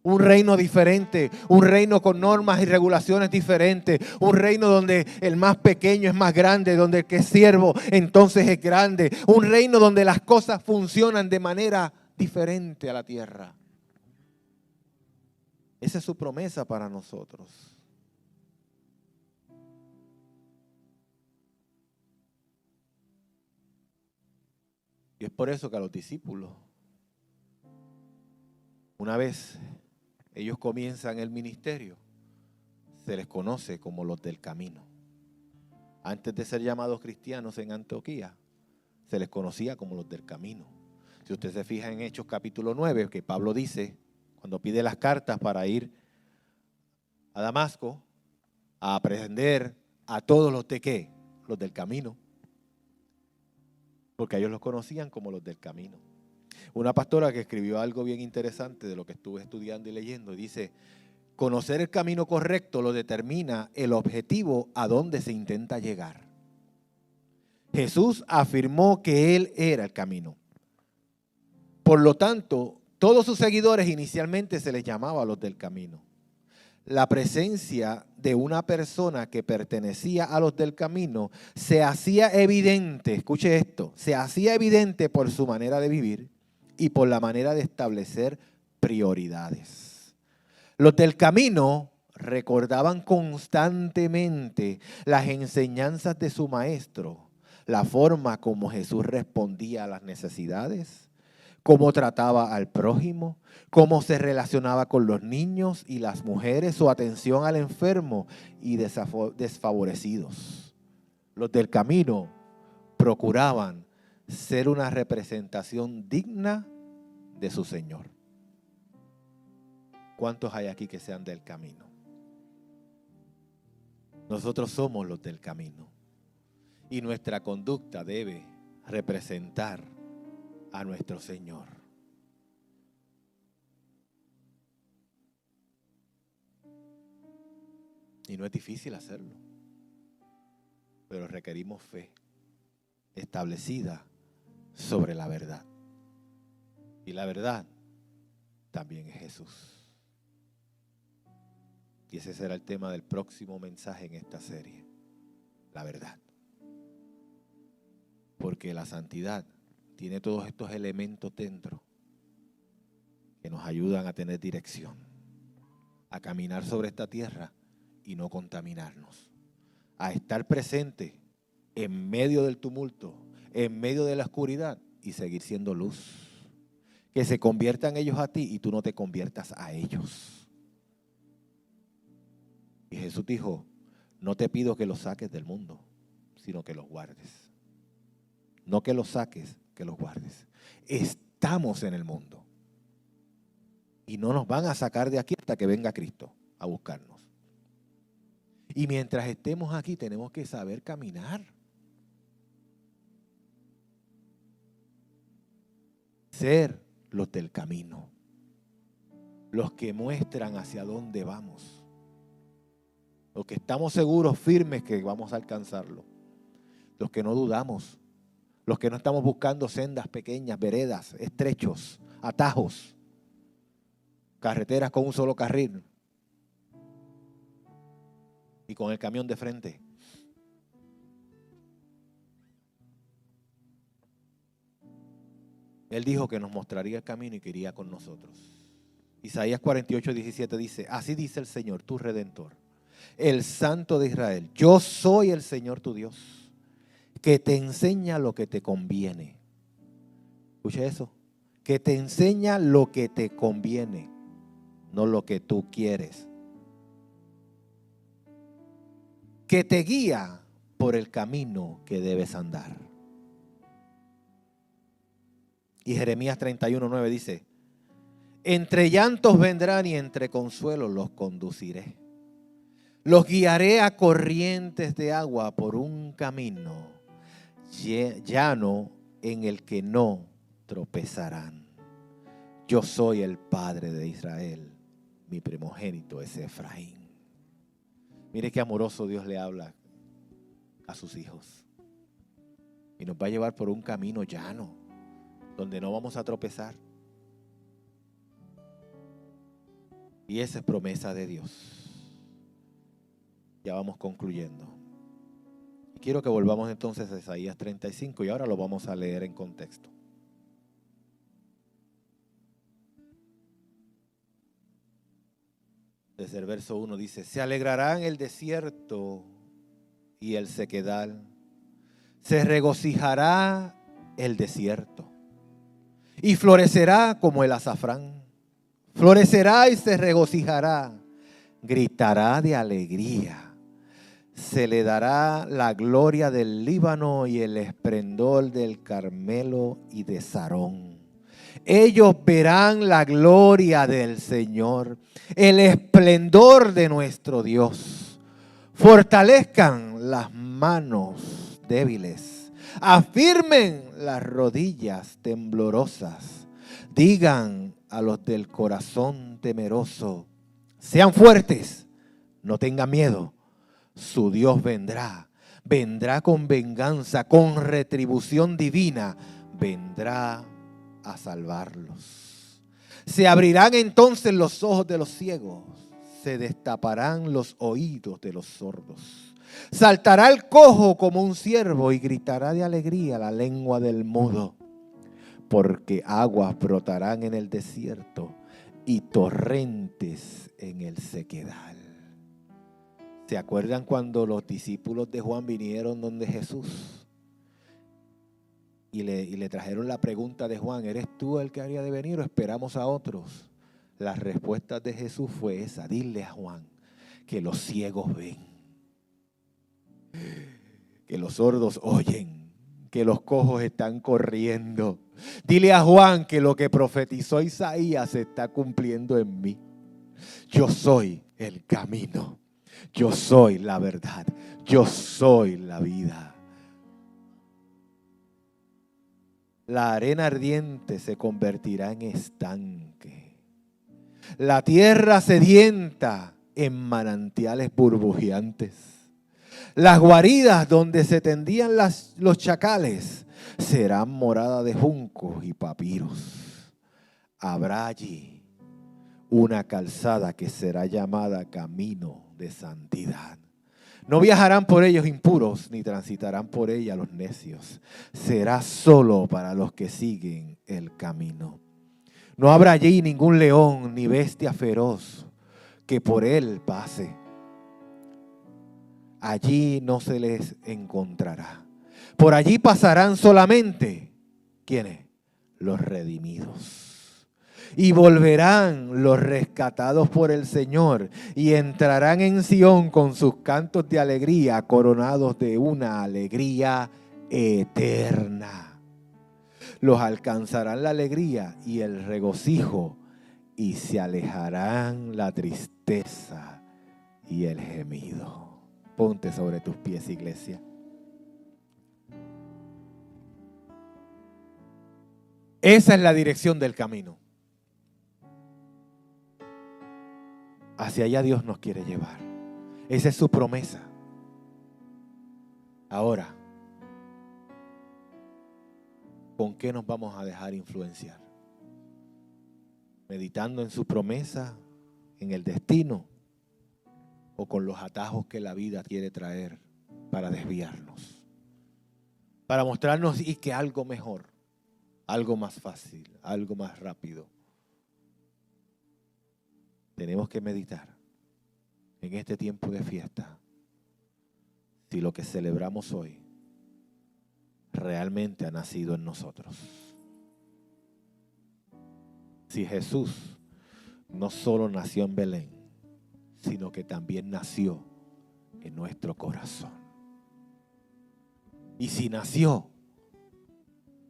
Un reino diferente, un reino con normas y regulaciones diferentes, un reino donde el más pequeño es más grande, donde el que es siervo entonces es grande, un reino donde las cosas funcionan de manera diferente a la tierra. Esa es su promesa para nosotros. Y es por eso que a los discípulos, una vez ellos comienzan el ministerio, se les conoce como los del camino. Antes de ser llamados cristianos en Antioquía, se les conocía como los del camino. Si usted se fija en Hechos capítulo 9, que Pablo dice, cuando pide las cartas para ir a Damasco, a aprender a todos los de ¿qué? Los del camino. Porque ellos los conocían como los del camino. Una pastora que escribió algo bien interesante de lo que estuve estudiando y leyendo, dice, conocer el camino correcto lo determina el objetivo a donde se intenta llegar. Jesús afirmó que Él era el camino. Por lo tanto, todos sus seguidores inicialmente se les llamaba los del camino. La presencia de una persona que pertenecía a los del camino se hacía evidente, escuche esto, se hacía evidente por su manera de vivir y por la manera de establecer prioridades. Los del camino recordaban constantemente las enseñanzas de su maestro, la forma como Jesús respondía a las necesidades, cómo trataba al prójimo, cómo se relacionaba con los niños y las mujeres, su atención al enfermo y desfavorecidos. Los del camino procuraban ser una representación digna de su Señor. ¿Cuántos hay aquí que sean del camino? Nosotros somos los del camino y nuestra conducta debe representar a nuestro Señor. Y no es difícil hacerlo, pero requerimos fe establecida sobre la verdad. Y la verdad también es Jesús. Y ese será el tema del próximo mensaje en esta serie, la verdad. Porque la santidad tiene todos estos elementos dentro que nos ayudan a tener dirección, a caminar sobre esta tierra y no contaminarnos, a estar presente en medio del tumulto, en medio de la oscuridad y seguir siendo luz. Que se conviertan ellos a ti y tú no te conviertas a ellos. Y Jesús dijo, no te pido que los saques del mundo, sino que los guardes. No que los saques, que los guardes. Estamos en el mundo y no nos van a sacar de aquí hasta que venga Cristo a buscarnos. Y mientras estemos aquí tenemos que saber caminar. Ser los del camino, los que muestran hacia dónde vamos, los que estamos seguros, firmes que vamos a alcanzarlo, los que no dudamos, los que no estamos buscando sendas pequeñas, veredas, estrechos, atajos, carreteras con un solo carril y con el camión de frente. Él dijo que nos mostraría el camino y que iría con nosotros. Isaías 48:17 dice, así dice el Señor, tu Redentor, el Santo de Israel, yo soy el Señor tu Dios, que te enseña lo que te conviene. Escucha eso, que te enseña lo que te conviene, no lo que tú quieres. Que te guía por el camino que debes andar. Y Jeremías 31:9 dice, entre llantos vendrán y entre consuelos los conduciré. Los guiaré a corrientes de agua por un camino llano en el que no tropezarán. Yo soy el Padre de Israel, mi primogénito es Efraín. Mire qué amoroso Dios le habla a sus hijos. Y nos va a llevar por un camino llano, donde no vamos a tropezar. Y esa es promesa de Dios. Ya vamos concluyendo. Y quiero que volvamos entonces a Isaías 35 y ahora lo vamos a leer en contexto. Desde el verso 1 dice: se alegrarán el desierto y el sequedal, se regocijará el desierto y florecerá como el azafrán. Florecerá y se regocijará, gritará de alegría. Se le dará la gloria del Líbano y el esplendor del Carmelo y de Sarón. Ellos verán la gloria del Señor, el esplendor de nuestro Dios. Fortalezcan las manos débiles, afirmen las rodillas temblorosas. Digan a los del corazón temeroso: sean fuertes, no tengan miedo. Su Dios vendrá, vendrá con venganza, con retribución divina, vendrá a salvarlos. Se abrirán entonces los ojos de los ciegos, se destaparán los oídos de los sordos. Saltará el cojo como un ciervo y gritará de alegría la lengua del mudo. Porque aguas brotarán en el desierto y torrentes en el sequedal. ¿Se acuerdan cuando los discípulos de Juan vinieron donde Jesús? Y le trajeron la pregunta de Juan: ¿eres tú el que habría de venir o esperamos a otros? La respuesta de Jesús fue esa: dile a Juan que los ciegos ven, que los sordos oyen, que los cojos están corriendo. Dile a Juan que lo que profetizó Isaías se está cumpliendo en mí. Yo soy el camino, yo soy la verdad, yo soy la vida. La arena ardiente se convertirá en estanque. La tierra sedienta en manantiales burbujeantes. Las guaridas donde se tendían los chacales serán morada de juncos y papiros. Habrá allí una calzada que será llamada camino de santidad. No viajarán por ellos impuros, ni transitarán por ella los necios. Será solo para los que siguen el camino. No habrá allí ningún león ni bestia feroz que por él pase. Allí no se les encontrará. Por allí pasarán solamente, ¿quiénes? Los redimidos. Y volverán los rescatados por el Señor y entrarán en Sión con sus cantos de alegría, coronados de una alegría eterna. Los alcanzarán la alegría y el regocijo y se alejarán la tristeza y el gemido. Ponte sobre tus pies, iglesia. Esa es la dirección del camino. Hacia allá Dios nos quiere llevar. Esa es su promesa. Ahora, ¿con qué nos vamos a dejar influenciar? ¿Meditando en su promesa, en el destino, o con los atajos que la vida quiere traer para desviarnos? Para mostrarnos y que algo mejor, algo más fácil, algo más rápido. Tenemos que meditar en este tiempo de fiesta si lo que celebramos hoy realmente ha nacido en nosotros. Si Jesús no solo nació en Belén, sino que también nació en nuestro corazón. Y si nació,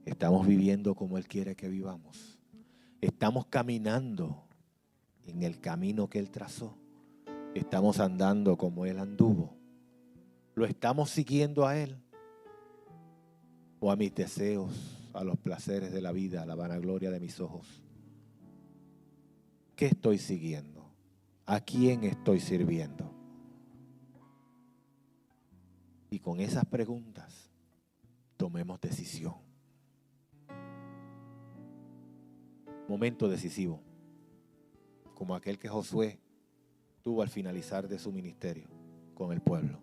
estamos viviendo como Él quiere que vivamos. Estamos caminando en el camino que Él trazó. Estamos andando como Él anduvo. ¿Lo estamos siguiendo a Él? ¿O a mis deseos? a los placeres de la vida, a la vanagloria de mis ojos. ¿Qué estoy siguiendo? ¿A quién estoy sirviendo? Y con esas preguntas tomemos decisión. Momento decisivo, como aquel que Josué tuvo al finalizar de su ministerio con el pueblo.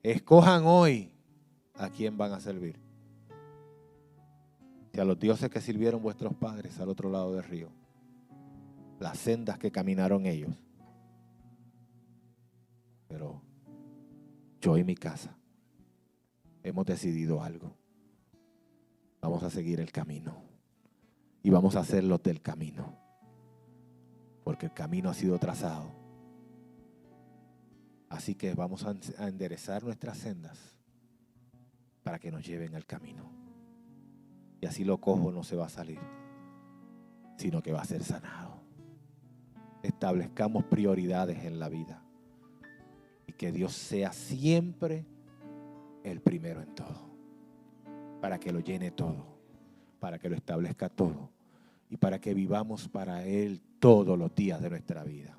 Escojan hoy a quién van a servir. Si a los dioses que sirvieron vuestros padres al otro lado del río, las sendas que caminaron ellos. Pero yo y mi casa hemos decidido algo. Vamos a seguir el camino y vamos a hacerlo del camino, porque el camino ha sido trazado. Así que vamos a enderezar nuestras sendas para que nos lleven al camino. Y así lo cojo no se va a salir, sino que va a ser sanado. Establezcamos prioridades en la vida y que Dios sea siempre el primero en todo, para que lo llene todo, para que lo establezca todo y para que vivamos para Él todos los días de nuestra vida.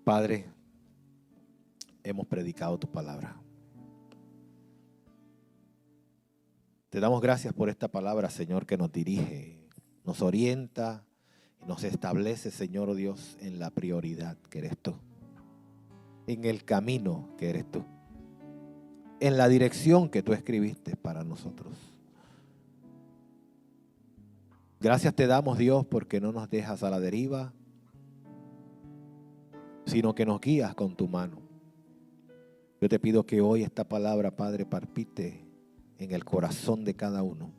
Padre, hemos predicado tu palabra. Te damos gracias por esta palabra, Señor, que nos dirige, nos orienta, nos establece, Señor, oh Dios, en la prioridad que eres tú, en el camino que eres tú, en la dirección que tú escribiste para nosotros. Gracias te damos, Dios, porque no nos dejas a la deriva, sino que nos guías con tu mano. Yo te pido que hoy esta palabra, Padre, palpite en el corazón de cada uno,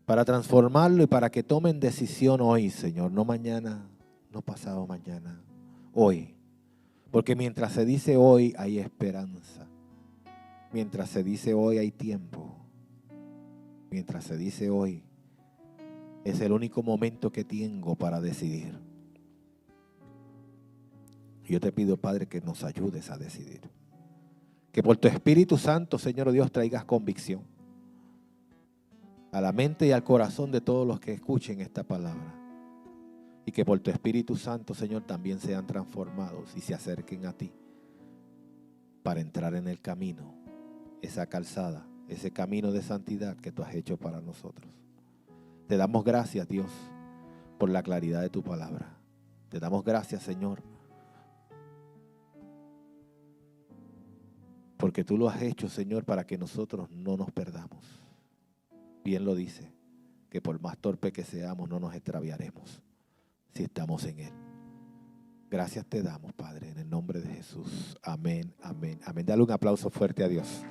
para transformarlo y para que tomen decisión hoy, Señor, no mañana, no pasado mañana, hoy. Porque mientras se dice hoy hay esperanza, mientras se dice hoy hay tiempo, mientras se dice hoy es el único momento que tengo para decidir. Yo te pido, Padre, que nos ayudes a decidir. Que por tu Espíritu Santo, Señor Dios, traigas convicción a la mente y al corazón de todos los que escuchen esta palabra. Y que por tu Espíritu Santo, Señor, también sean transformados y se acerquen a ti para entrar en el camino, esa calzada, ese camino de santidad que tú has hecho para nosotros. Te damos gracias, Dios, por la claridad de tu palabra. Te damos gracias, Señor, porque tú lo has hecho, Señor, para que nosotros no nos perdamos. Bien lo dice, que por más torpe que seamos, no nos extraviaremos si estamos en Él. Gracias te damos, Padre, en el nombre de Jesús. Amén, amén, amén. Dale un aplauso fuerte a Dios.